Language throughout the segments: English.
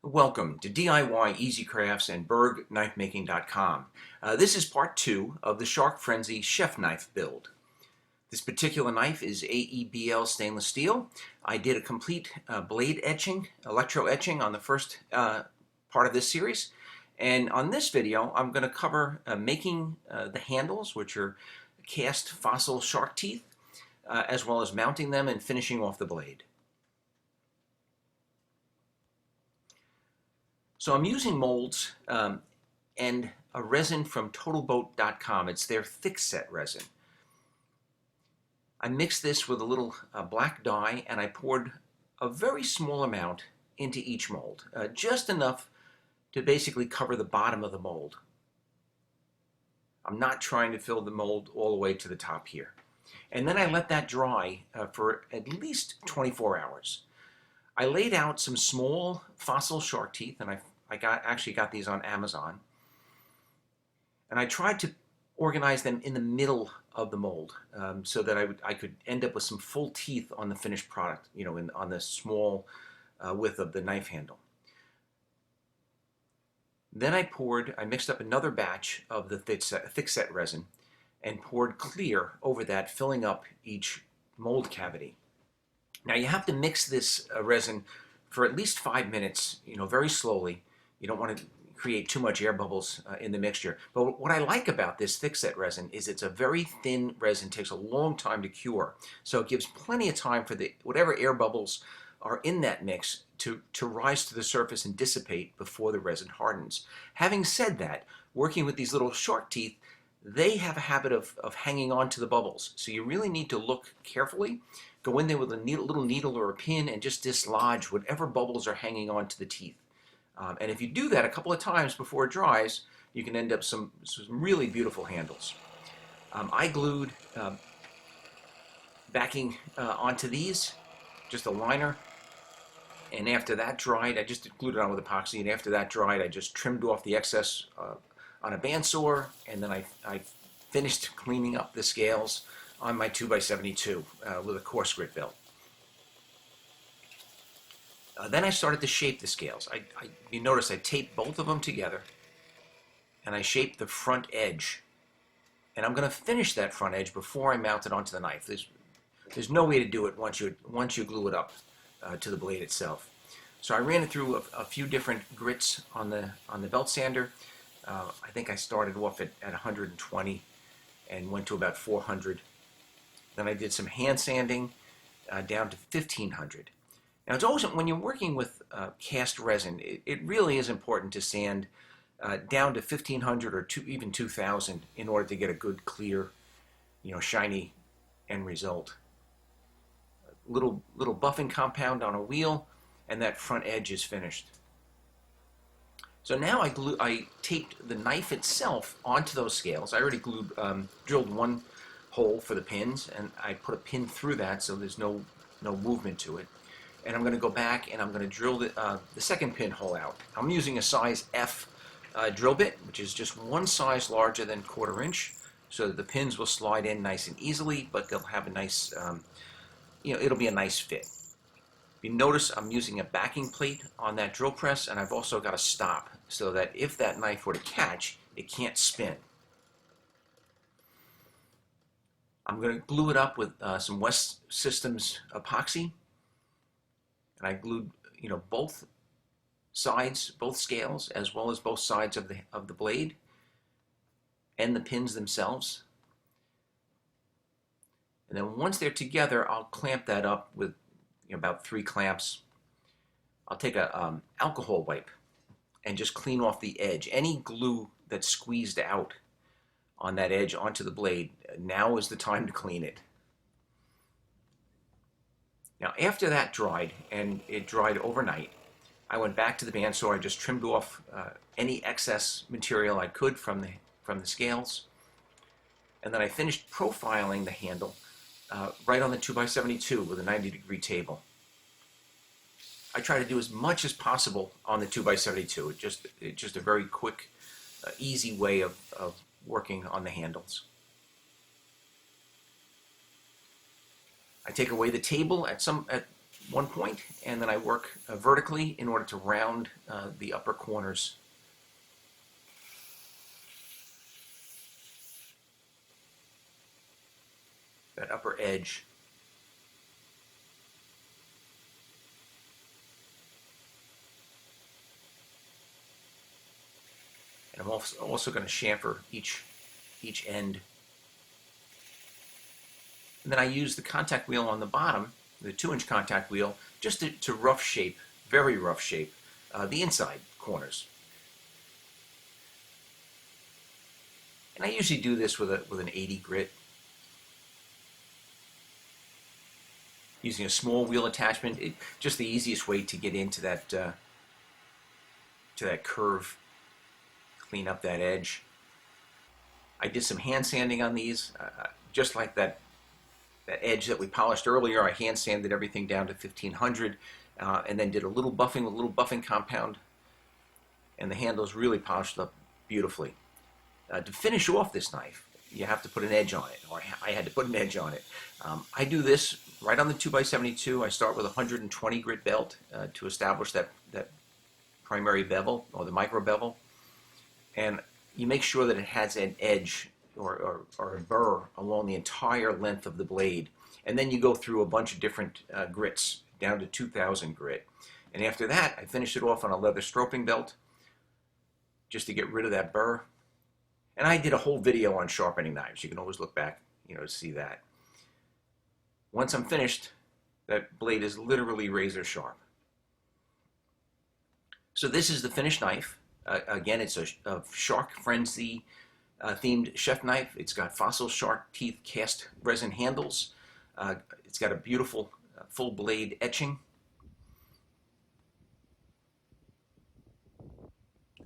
Welcome to DIY Easy Crafts and BergKnifeMaking.com. This is part 2 of the Shark Frenzy chef knife build. This particular knife is AEBL stainless steel. I did a complete blade etching, electro etching on the first part of this series. And on this video, I'm going to cover making the handles, which are cast fossil shark teeth, as well as mounting them and finishing off the blade. So I'm using molds and a resin from TotalBoat.com. It's their thickset resin. I mixed this with a little black dye, and I poured a very small amount into each mold, just enough to basically cover the bottom of the mold. I'm not trying to fill the mold all the way to the top here. And then I let that dry for at least 24 hours. I laid out some small fossil shark teeth, and I actually got these on Amazon. And I tried to organize them in the middle of the mold so that I could end up with some full teeth on the finished product, on the small width of the knife handle. Then I mixed up another batch of the thickset resin and poured clear over that, filling up each mold cavity. Now you have to mix this resin for at least 5 minutes, very slowly. You don't want to create too much air bubbles in the mixture. But what I like about this thickset resin is it's a very thin resin, takes a long time to cure. So it gives plenty of time for whatever air bubbles are in that mix to rise to the surface and dissipate before the resin hardens. Having said that, working with these little shark teeth, they have a habit of hanging on to the bubbles. So you really need to look carefully. Go in there with a little needle or a pin and just dislodge whatever bubbles are hanging on to the teeth. And if you do that a couple of times before it dries, you can end up some really beautiful handles. I glued backing onto these, just a liner. And after that dried, I just glued it on with epoxy. And after that dried, I just trimmed off the excess on a bandsaw. And then I finished cleaning up the scales on my 2x72 with a coarse grit belt. Then I started to shape the scales. You notice I taped both of them together, and I shaped the front edge. And I'm going to finish that front edge before I mount it onto the knife. There's no way to do it once you glue it up to the blade itself. So I ran it through a few different grits on the belt sander. I think I started off at 120 and went to about 400. Then I did some hand sanding down to 1500. Now, it's always, when you're working with cast resin, it really is important to sand down to 1500 or even 2000 in order to get a good, clear, shiny end result. Little buffing compound on a wheel, and that front edge is finished. So now I taped the knife itself onto those scales. I already drilled one hole for the pins, and I put a pin through that so there's no movement to it. And I'm going to go back and I'm going to drill the second pin hole out. I'm using a size F drill bit, which is just one size larger than 1/4 inch, so that the pins will slide in nice and easily, but they'll have a nice, it'll be a nice fit. You notice I'm using a backing plate on that drill press, and I've also got a stop so that if that knife were to catch, it can't spin. I'm going to glue it up with some West Systems epoxy. And I glued, both sides, both scales, as well as both sides of the blade and the pins themselves. And then once they're together, I'll clamp that up with about 3 clamps. I'll take a alcohol wipe and just clean off the edge. Any glue that's squeezed out on that edge onto the blade, now is the time to clean it. Now, after that dried, and it dried overnight, I went back to the bandsaw. I just trimmed off any excess material I could from the scales, and then I finished profiling the handle right on the 2x72 with a 90-degree table. I try to do as much as possible on the 2x72. It's just a very quick, easy way of working on the handles. I take away the table at one point, and then I work vertically in order to round the upper corners. That upper edge. And I'm also going to chamfer each end. And then I use the contact wheel on the bottom, the 2-inch contact wheel, just to rough shape, very rough shape, the inside corners. And I usually do this with an 80 grit, using a small wheel attachment. Just the easiest way to get into that curve, clean up that edge. I did some hand sanding on these, just like that edge that we polished earlier. I hand sanded everything down to 1500, and then did a little buffing with a little buffing compound, and the handles really polished up beautifully. To finish off this knife, you have to put an edge on it, or I had to put an edge on it. I do this right on the 2x72. I start with a 120 grit belt to establish that primary bevel, or the micro bevel, and you make sure that it has an edge or a burr along the entire length of the blade, and then you go through a bunch of different grits down to 2000 grit. And after that, I finish it off on a leather stropping belt just to get rid of that burr. And I did a whole video on sharpening knives. You can always look back, to see that. Once I'm finished, that blade is literally razor sharp. So this is the finished knife. Again, it's a Shark Frenzy themed chef knife. It's got fossil shark teeth cast resin handles. It's got a beautiful full blade etching.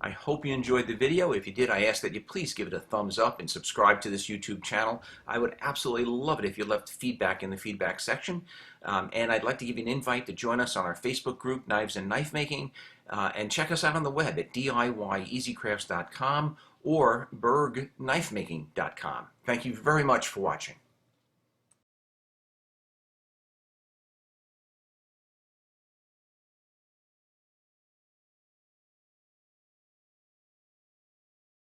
I hope you enjoyed the video. If you did, I ask that you please give it a thumbs up and subscribe to this YouTube channel. I would absolutely love it if you left feedback in the feedback section. And I'd like to give you an invite to join us on our Facebook group, Knives and Knife Making, and check us out on the web at DIYEasyCrafts.com or BergKnifeMaking.com. Thank you very much for watching.